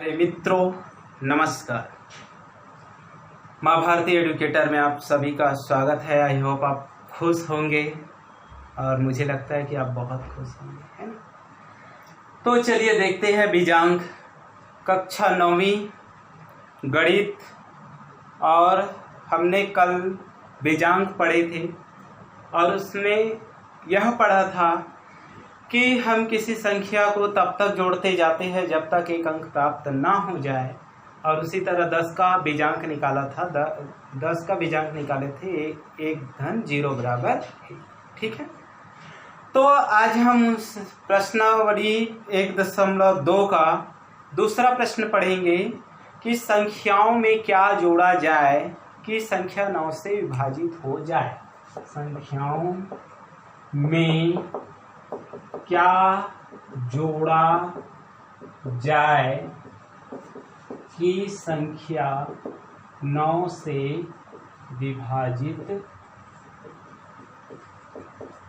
अरे मित्रों, नमस्कार। माँ भारती एडुकेटर में आप सभी का स्वागत है। आई होप आप खुश होंगे और मुझे लगता है कि आप बहुत खुश होंगे, है ना। तो चलिए देखते हैं बीजांक कक्षा 9वीं गणित। और हमने कल बीजांक पढ़े थे और उसमें यह पढ़ा था कि हम किसी संख्या को तब तक जोड़ते जाते हैं जब तक एक अंक प्राप्त ना हो जाए। और उसी तरह 10 का बीजांक निकाला था। 10 का बीजांक निकाले थे 1 धन 0 बराबर 1। ठीक है, तो आज हम उस प्रश्नावली 1.2 का दूसरा प्रश्न पढ़ेंगे कि संख्याओं में क्या जोड़ा जाए कि संख्या 9 से विभाजित हो जाए। संख्याओं में क्या जोड़ा जाए कि संख्या 9 से विभाजित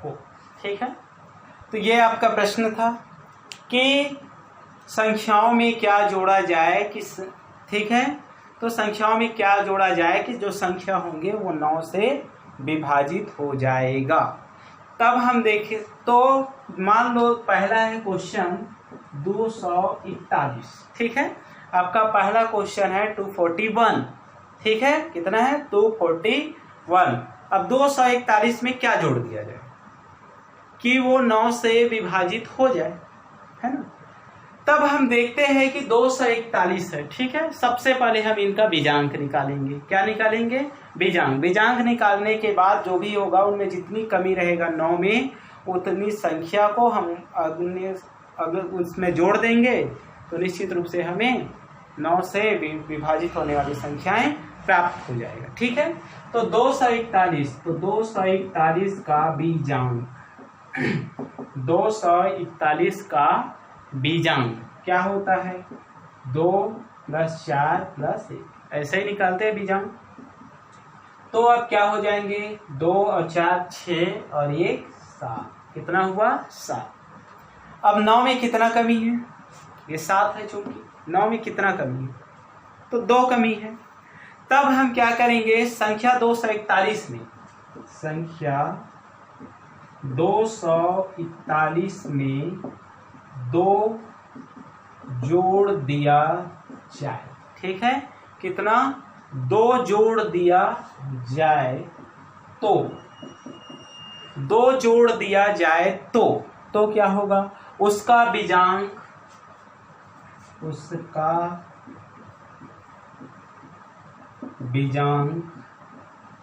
हो। ठीक है, तो ये आपका प्रश्न था कि संख्याओं में क्या जोड़ा जाए कि ठीक है, तो संख्याओं में क्या जोड़ा जाए कि जो संख्या होंगे वो 9 से विभाजित हो जाएगा। तब हम देखें तो मान लो पहला है क्वेश्चन 241। ठीक है, आपका पहला क्वेश्चन है 241। ठीक है, कितना है 241। अब 241 में क्या जोड़ दिया जाए कि वो 9 से विभाजित हो जाए, है ना। तब हम देखते हैं कि 241 है। ठीक है, सबसे पहले हम इनका बीजांक निकालेंगे। क्या निकालेंगे? बीजांक। बीजांक निकालने के बाद जो भी होगा उनमें जितनी कमी रहेगा 9 में उतनी संख्या को हम अगर उसमें जोड़ देंगे तो निश्चित रूप से हमें 9 से विभाजित होने वाली संख्याएं प्राप्त हो जाएगा। ठीक है, तो 241 का बीजांक 241 का बीजांक क्या होता है? 2 + 4 + 1। ऐसे ही निकालते हैं बीजांक। तो अब क्या हो जाएंगे? 2 और 4 6 और 1 7। कितना हुआ? 7। अब 9 में कितना कमी है? ये 7 है, चूंकि 9 में कितना कमी है तो 2 कमी है। तब हम क्या करेंगे? संख्या 241 में 2 जोड़ दिया जाए। ठीक है, कितना? 2 जोड़ दिया जाए तो 2 जोड़ दिया जाए तो क्या होगा? उसका बीजांक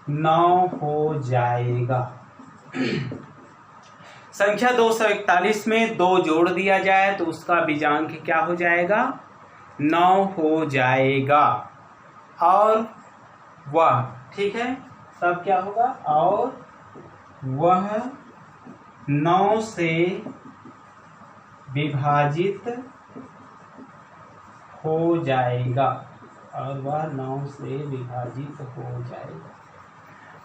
9 हो जाएगा। संख्या 241 में 2 जोड़ दिया जाए तो उसका बीजांक क्या हो जाएगा? 9 हो जाएगा। और वह, ठीक है, तब क्या होगा? और वह 9 से विभाजित हो जाएगा। और वह 9 से विभाजित हो जाएगा।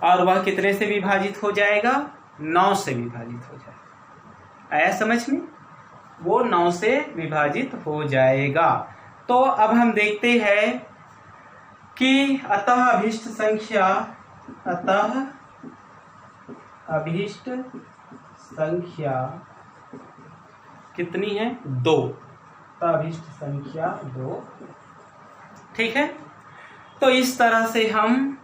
और वह कितने से विभाजित हो जाएगा? 9 से विभाजित हो जाएगा। आया समझ में? वो 9 से विभाजित हो जाएगा। तो अब हम देखते हैं कि अतः अभीष्ट संख्या कितनी है? 2। अतः अभीष्ट संख्या 2। ठीक है, तो इस तरह से हम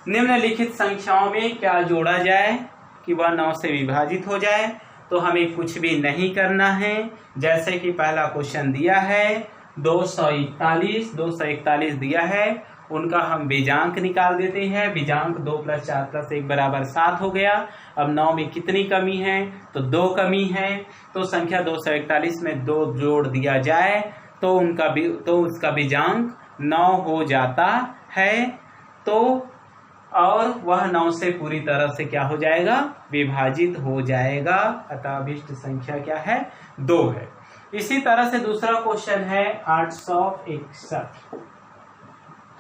निम्नलिखित संख्याओं में क्या जोड़ा जाए कि वह 9 से विभाजित हो जाए। तो हमें कुछ भी नहीं करना है। जैसे कि पहला क्वेश्चन दिया है 241 दिया है, उनका हम बीजांक निकाल देते हैं। बीजांक 2 + 4 + 1 बराबर 7 हो गया। अब 9 में कितनी कमी है? तो 2 कमी है। तो संख्या 241 में 2 जोड़ दिया जाए तो उसका बीजांक 9 हो जाता है। तो और वह 9 से पूरी तरह से क्या हो जाएगा? विभाजित हो जाएगा। अतः अभीष्ट संख्या क्या है? 2 है। इसी तरह से दूसरा क्वेश्चन है 861।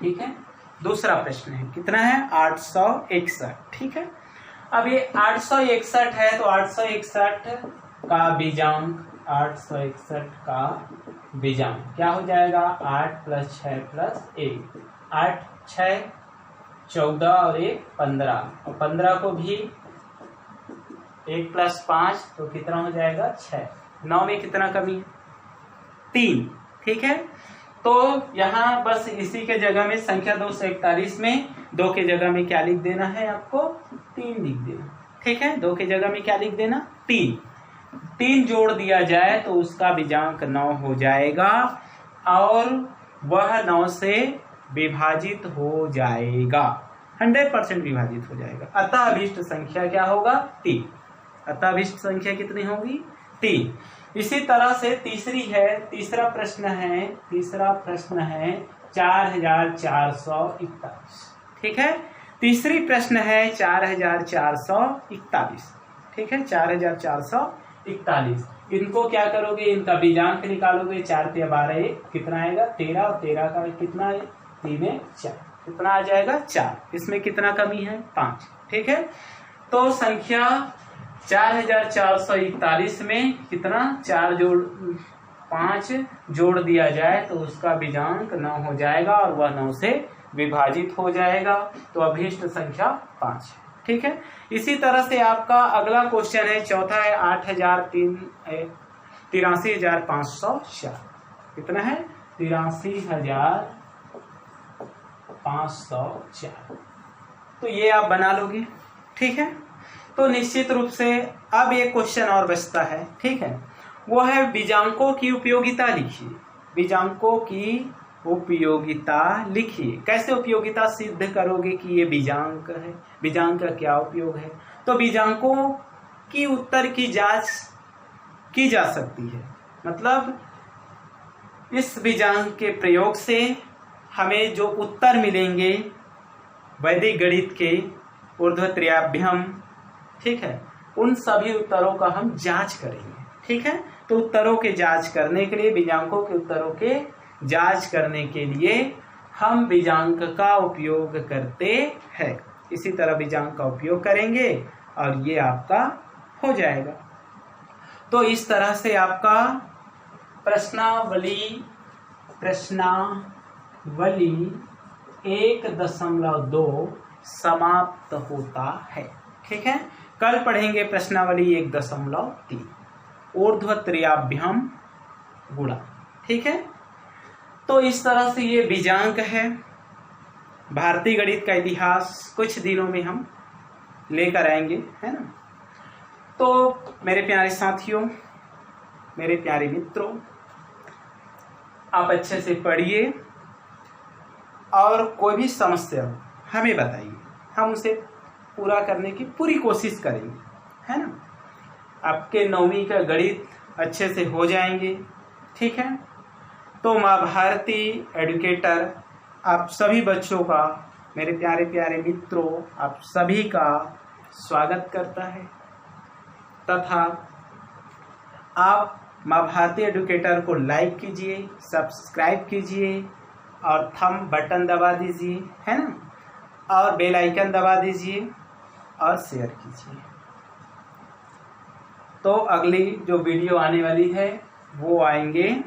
ठीक है, दूसरा प्रश्न है, कितना है? 861। ठीक है, अब ये 861 है तो 861 का बीजांक 861 का बीजांक क्या हो जाएगा? 8 + 6 + 1, 8 6 14 और 1 15, और 15 को भी 1 + 5 तो कितना हो जाएगा? 6। 9 में कितना कमी है? 3। ठीक है, तो यहाँ बस इसी के जगह में संख्या 241 में 2 के जगह में क्या लिख देना है आपको? 3 लिख देना। ठीक है, 2 के जगह में क्या लिख देना? 3। 3 जोड़ दिया जाए तो उसका बीजांक 9 हो जाएगा और वह 9 से विभाजित हो जाएगा, 100% विभाजित हो जाएगा। अतः अभीष्ट संख्या क्या होगा? 3। अतः अभीष्ट संख्या कितनी होगी? 3। इसी तरह से तीसरा प्रश्न है 4441। ठीक है, तीसरी प्रश्न है 4441। ठीक है, 4441। इनको क्या करोगे? इनका बीजांक निकालोगे। 4 × 12 कितना आएगा? 13, और 13 का कितना है? 3 × 4 कितना आ जाएगा? 4। इसमें कितना कमी है? 5। ठीक है, तो संख्या 4441 में कितना? 4 जोड़ 5 जोड़ दिया जाए तो उसका बीजांक 9 हो जाएगा और वह 9 से विभाजित हो जाएगा, तो अभीष्ट संख्या 5 है। ठीक है, इसी तरह से आपका अगला क्वेश्चन है, चौथा है 83,504। कितना है? 83,504। तो ये आप बना लोगे। ठीक है, तो निश्चित रूप से अब एक क्वेश्चन और बचता है। ठीक है, वो है बीजांकों की उपयोगिता लिखिए। बीजांकों की उपयोगिता लिखिए। कैसे उपयोगिता सिद्ध करोगे कि ये बीजांक है? बीजांक का क्या उपयोग है? तो बीजांकों की उत्तर की जांच की जा सकती है। मतलब इस बीजांक के प्रयोग से हमें जो उत्तर मिलेंगे वैदिक गणित के ऊर्ध्वत्रियाभ्यम, ठीक है, उन सभी उत्तरों का हम जांच करेंगे। ठीक है, तो उत्तरों के जांच करने के लिए, बीजांकों के उत्तरों के जांच करने के लिए हम बीजांक का उपयोग करते हैं। इसी तरह बीजांक का उपयोग करेंगे और ये आपका हो जाएगा। तो इस तरह से आपका प्रश्नावली 1.2 समाप्त होता है। ठीक है, कल पढ़ेंगे प्रश्नावली 1.3 ऊर्ध्वत्रियाभ्यम गुणा। ठीक है, तो इस तरह से ये बीजांक है। भारतीय गणित का इतिहास कुछ दिनों में हम लेकर आएंगे, है ना। तो मेरे प्यारे साथियों, मेरे प्यारे मित्रों, आप अच्छे से पढ़िए और कोई भी समस्या हो हमें बताइए, हम उसे पूरा करने की पूरी कोशिश करेंगे, है ना। आपके 9वीं का गणित अच्छे से हो जाएंगे। ठीक है, तो माँ भारती एडुकेटर आप सभी बच्चों का, मेरे प्यारे प्यारे मित्रों, आप सभी का स्वागत करता है तथा आप माँ भारती एडुकेटर को लाइक कीजिए, सब्सक्राइब कीजिए और थंब बटन दबा दीजिए, है ना, और बेल आइकन दबा दीजिए और शेयर कीजिए। तो अगली जो वीडियो आने वाली है वो आएंगे